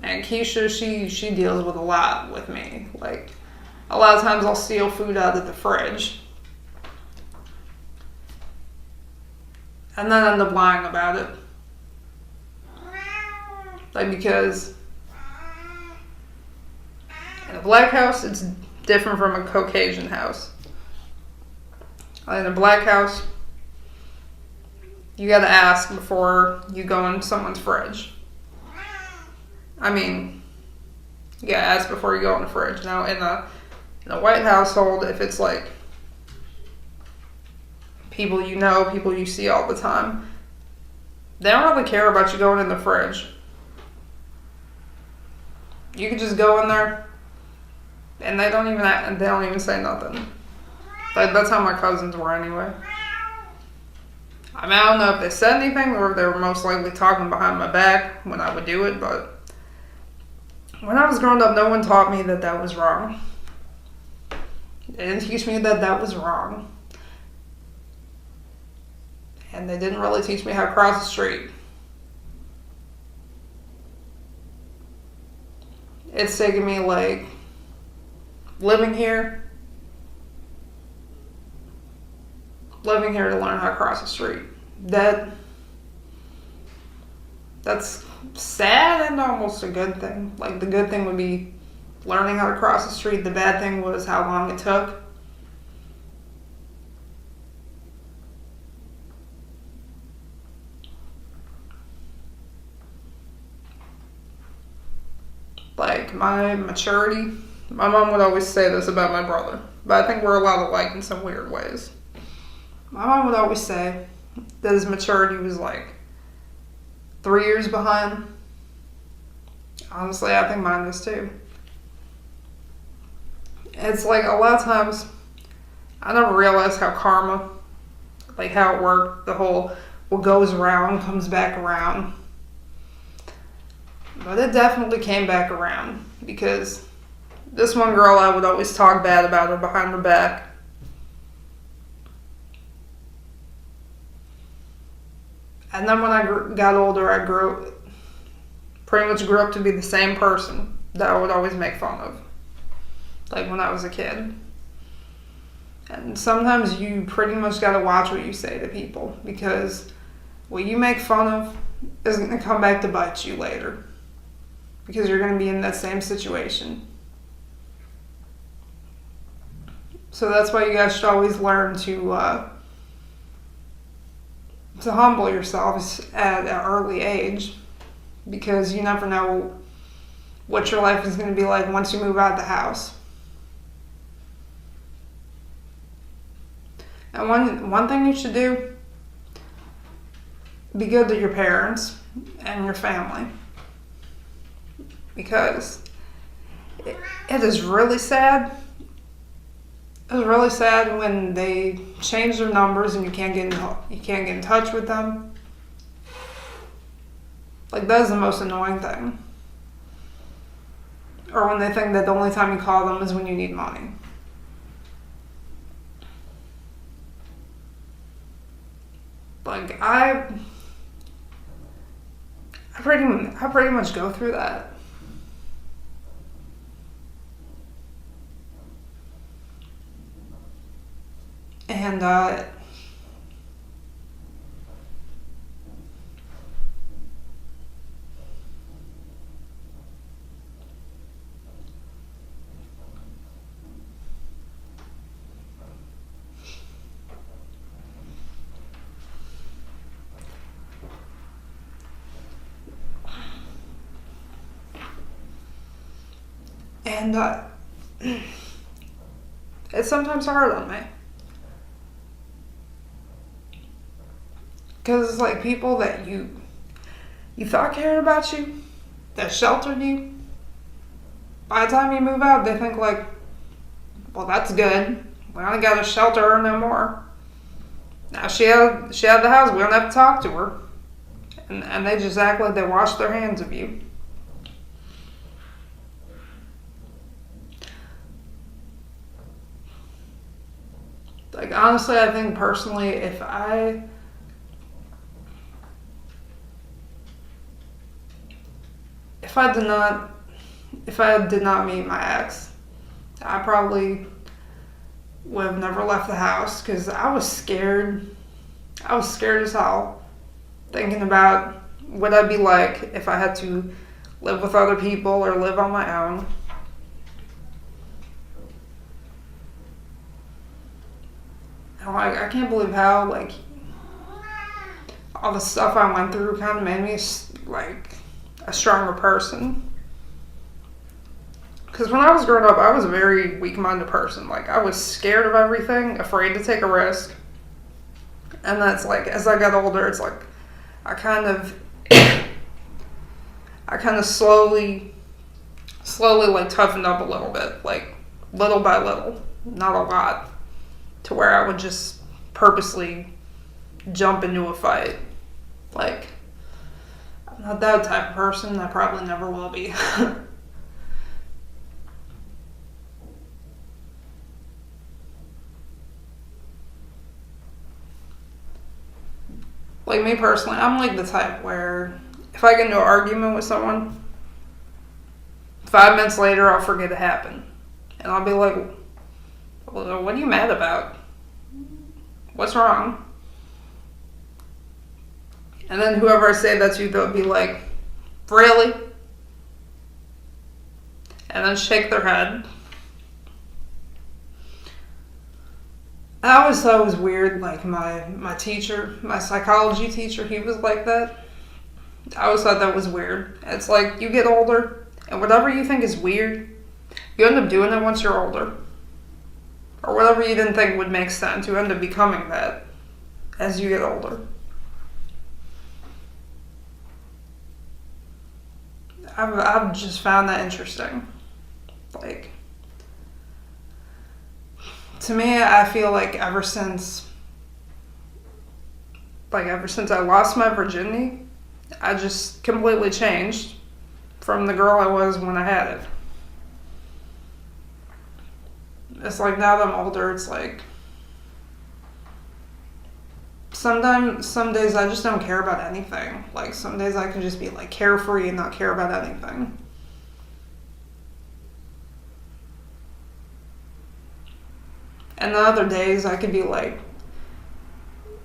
And Keisha, she deals with a lot with me. Like, a lot of times I'll steal food out of the fridge. And then end up lying about it. Like, because in a black house, it's different from a Caucasian house. In a black house, you gotta ask before you go in someone's fridge. I mean, you gotta ask before you go in the fridge. Now, in a white household, if it's like people you know, people you see all the time, they don't really care about you going in the fridge. You can just go in there, and they don't even say nothing. Like, that's how my cousins were anyway. I mean, I don't know if they said anything or if they were most likely talking behind my back when I would do it, but when I was growing up, no one taught me that that was wrong. They didn't teach me that that was wrong. And they didn't really teach me how to cross the street. It's taken me, like, living here to learn how to cross the street. That's sad and almost a good thing. Like, the good thing would be learning how to cross the street. The bad thing was how long it took. Like, my maturity, my mom would always say this about my brother, but I think we're a lot alike in some weird ways. My mom would always say that his maturity was like 3 years behind. Honestly, I think mine is too. It's like a lot of times I never realized how karma, like how it worked, the whole what goes around comes back around. But it definitely came back around because this one girl, I would always talk bad about her behind her back. And then when I got older, I pretty much grew up to be the same person that I would always make fun of. Like when I was a kid. And sometimes you pretty much gotta watch what you say to people because what you make fun of is gonna come back to bite you later. Because you're gonna be in that same situation. So that's why you guys should always learn to humble yourselves at an early age, because you never know what your life is going to be like once you move out of the house. And one thing you should do, be good to your parents and your family, because it is really sad. It was really sad when they change their numbers and you can't get in touch with them. Like, that is the most annoying thing. Or when they think that the only time you call them is when you need money. Like, I pretty much go through that. And it's sometimes hard on me. Because it's like people that you thought cared about you, that sheltered you, by the time you move out, they think like, well, that's good. We only got to shelter her no more. Now she had the house. We don't have to talk to her. And they just act like they washed their hands of you. Like, honestly, I think personally, if if I did not meet my ex, I probably would have never left the house because I was scared. I was scared as hell, thinking about what I'd be like if I had to live with other people or live on my own. And I can't believe how, like, all the stuff I went through kind of made me, like, a stronger person. Because when I was growing up, I was a very weak-minded person. Like, I was scared of everything, afraid to take a risk. And that's, like, as I got older, it's like, I kind of slowly, like, toughened up a little bit. Like, little by little, not a lot. To where I would just purposely jump into a fight. Like, I'm not that type of person. I probably never will be. Like, me personally, I'm like the type where if I get into an argument with someone, 5 minutes later I'll forget it happened. And I'll be like, well, what are you mad about? What's wrong? And then whoever I say that to, they'll be like, really? And then shake their head. I always thought it was weird, like my teacher, my psychology teacher, he was like that. I always thought that was weird. It's like you get older, and whatever you think is weird, you end up doing it once you're older. Or whatever you didn't think would make sense, you end up becoming that as you get older. I've just found that interesting. Like, to me, I feel like ever since I lost my virginity, I just completely changed from the girl I was when I had it. It's like now that I'm older, it's like some days I just don't care about anything. Like some days I can just be like carefree and not care about anything. And the other days I could be like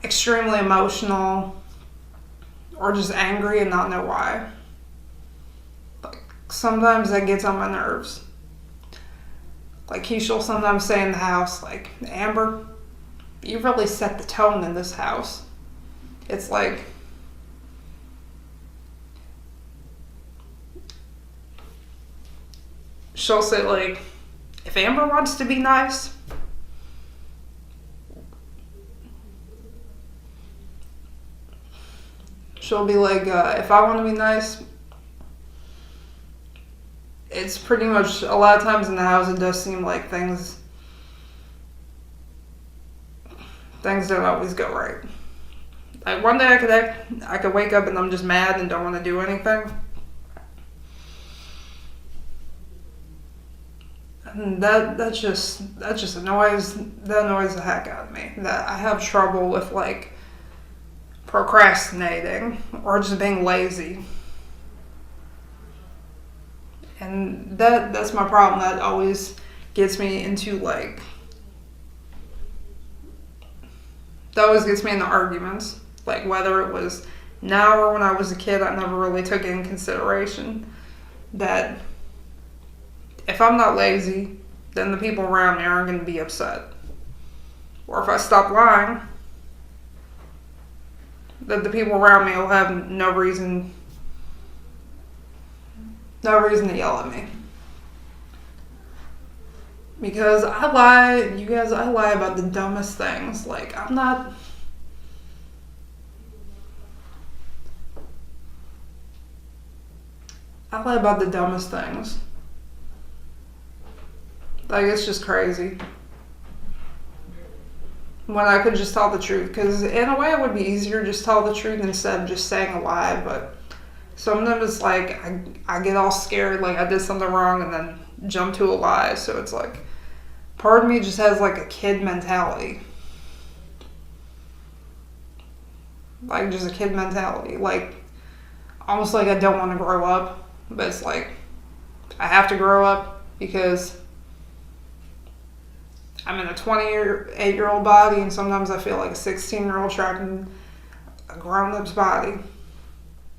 extremely emotional or just angry and not know why. Like sometimes that gets on my nerves. Like Keisha will sometimes say in the house, like, Amber, you really set the tone in this house. It's like, she'll say like, if Amber wants to be nice, she'll be like, if I want to be nice, it's pretty much, a lot of times in the house, it does seem like things don't always go right. Like one day I could wake up and I'm just mad and don't want to do anything. And that just annoys the heck out of me. That I have trouble with like procrastinating or just being lazy. And that's my problem. That always gets me into like, that always gets me into arguments. Like whether it was now or when I was a kid, I never really took it in consideration that if I'm not lazy, then the people around me aren't going to be upset. Or if I stop lying, that the people around me will have no reason to yell at me. Because I lie about the dumbest things. Like, I lie about the dumbest things. Like, it's just crazy. When I could just tell the truth. Because in a way it would be easier to just tell the truth instead of just saying a lie. But sometimes it's like I get all scared like I did something wrong and then jump to a lie. So it's like part of me just has like a kid mentality. Like just a kid mentality. Like almost like I don't want to grow up. But it's like, I have to grow up because I'm in a 28-year-old body, and sometimes I feel like a 16-year-old trapped in a grown-up's body.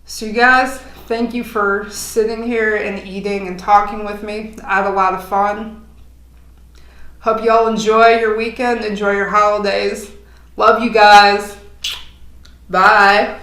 So you guys, thank you for sitting here and eating and talking with me. I had a lot of fun. Hope y'all enjoy your weekend, enjoy your holidays. Love you guys. Bye.